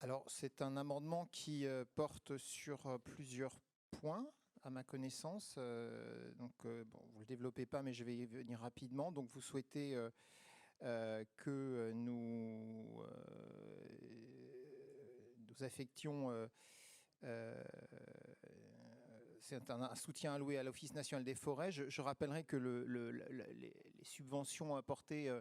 Alors, c'est un amendement qui porte sur plusieurs points, à ma connaissance. Bon, vous ne le développez pas, mais je vais y venir rapidement. Donc, vous souhaitez que nous affections... c'est un soutien alloué à l'Office national des forêts. Je rappellerai que les subventions apportées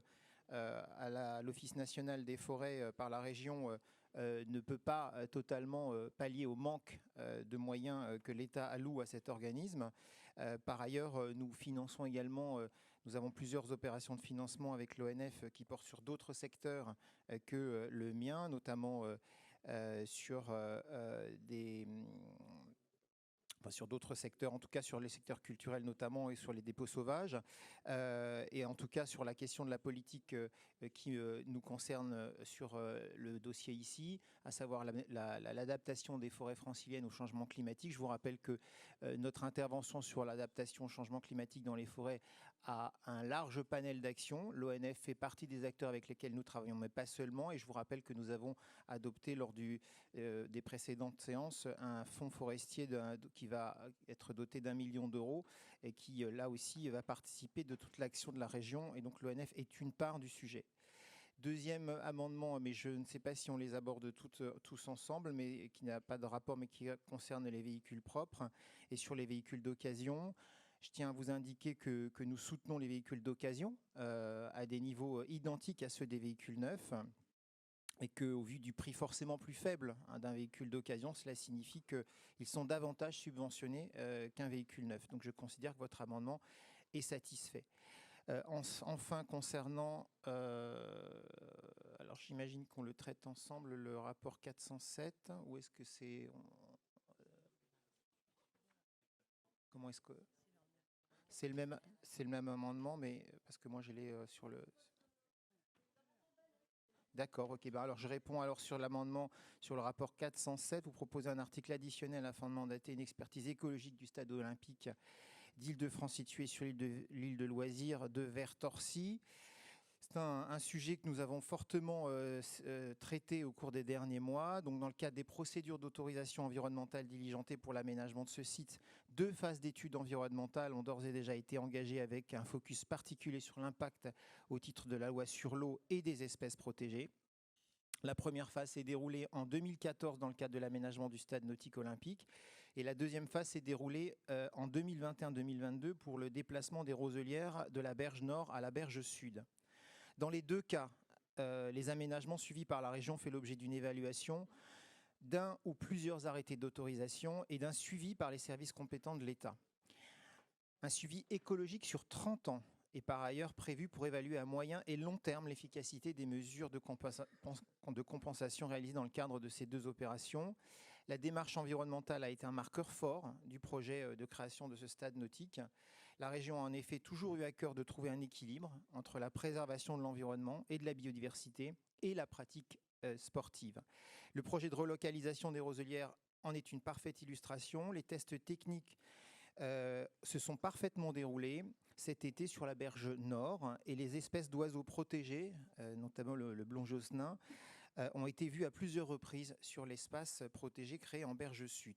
à l'Office national des forêts par la région ne peut pas totalement pallier au manque de moyens que l'État alloue à cet organisme. Par ailleurs, nous finançons également, nous avons plusieurs opérations de financement avec l'ONF qui portent sur d'autres secteurs que le mien, notamment sur sur d'autres secteurs, en tout cas sur les secteurs culturels notamment et sur les dépôts sauvages, et en tout cas sur la question de la politique qui nous concerne sur le dossier ici, à savoir l'adaptation des forêts franciliennes au changement climatique. Je vous rappelle que notre intervention sur l'adaptation au changement climatique dans les forêts a un large panel d'actions. L'ONF fait partie des acteurs avec lesquels nous travaillons, mais pas seulement, et je vous rappelle que nous avons adopté lors des précédentes séances un fonds forestier qui va être doté d'1 million d'euros et qui, là aussi, va participer de toute l'action de la région. Et donc, l'ONF est une part du sujet. Deuxième amendement, mais je ne sais pas si on les aborde tous ensemble, mais qui n'a pas de rapport, mais qui concerne les véhicules propres et sur les véhicules d'occasion. Je tiens à vous indiquer que nous soutenons les véhicules d'occasion à des niveaux identiques à ceux des véhicules neufs. Et qu'au vu du prix forcément plus faible d'un véhicule d'occasion, cela signifie qu'ils sont davantage subventionnés qu'un véhicule neuf. Donc je considère que votre amendement est satisfait. Enfin, concernant, alors j'imagine qu'on le traite ensemble, le rapport 407, ou est-ce que c'est... Comment est-ce que... C'est le même amendement, mais parce que moi je l'ai sur le... D'accord, ok. Bah alors je réponds alors sur l'amendement sur le rapport 407. Vous proposez un article additionnel afin de mandater une expertise écologique du stade olympique d'Île-de-France situé sur l'île de loisirs de Vers-Torcy. C'est un sujet que nous avons fortement traité au cours des derniers mois. Donc, dans le cadre des procédures d'autorisation environnementale diligentées pour l'aménagement de ce site, 2 phases d'études environnementales ont d'ores et déjà été engagées avec un focus particulier sur l'impact au titre de la loi sur l'eau et des espèces protégées. La première phase s'est déroulée en 2014 dans le cadre de l'aménagement du stade nautique olympique et la deuxième phase s'est déroulée en 2021-2022 pour le déplacement des roselières de la berge nord à la berge sud. Dans les 2 cas, les aménagements suivis par la région font l'objet d'une évaluation, d'un ou plusieurs arrêtés d'autorisation et d'un suivi par les services compétents de l'État. Un suivi écologique sur 30 ans est par ailleurs prévu pour évaluer à moyen et long terme l'efficacité des mesures de compensation réalisées dans le cadre de ces 2 opérations. La démarche environnementale a été un marqueur fort du projet de création de ce stade nautique. La région a en effet toujours eu à cœur de trouver un équilibre entre la préservation de l'environnement et de la biodiversité et la pratique sportive. Le projet de relocalisation des roselières en est une parfaite illustration. Les tests techniques se sont parfaitement déroulés cet été sur la berge nord et les espèces d'oiseaux protégés, notamment le blond josselin, ont été vues à plusieurs reprises sur l'espace protégé créé en berge sud.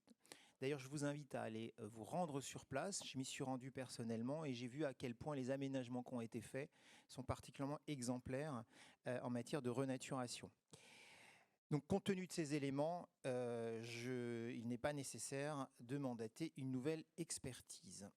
D'ailleurs, je vous invite à aller vous rendre sur place. Je m'y suis rendu personnellement et j'ai vu à quel point les aménagements qui ont été faits sont particulièrement exemplaires en matière de renaturation. Donc, compte tenu de ces éléments, il n'est pas nécessaire de mandater une nouvelle expertise.